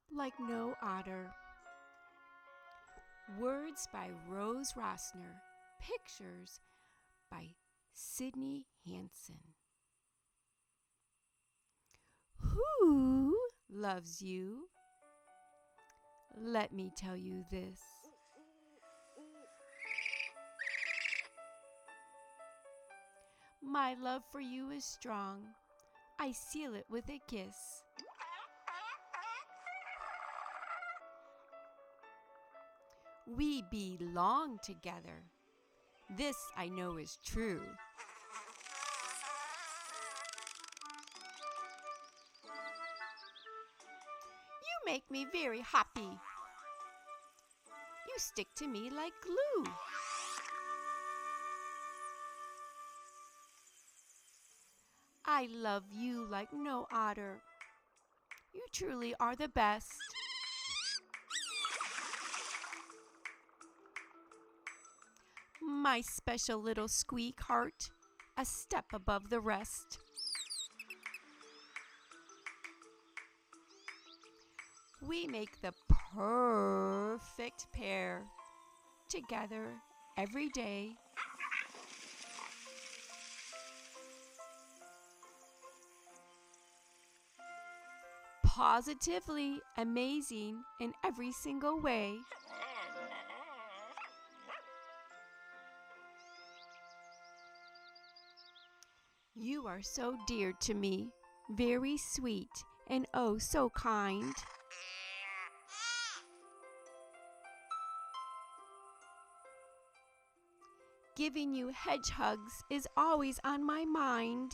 you like no otter. Words by Rose Rossner. Pictures by Sydney Hansen. Who loves you? Let me tell you this. My love for you is strong. I seal it with a kiss. We belong together. This I know is true. You make me very happy. You stick to me like glue. I love you like no otter. You truly are the best. My special little squeak heart, a step above the rest. We make the perfect pair, together every day. Positively amazing in every single way. You are so dear to me, very sweet and oh so kind. Giving you hedge hugs is always on my mind.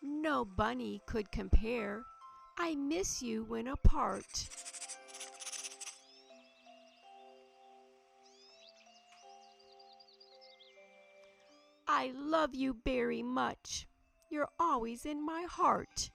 No bunny could compare. I miss you when apart. I love you very much. You're always in my heart.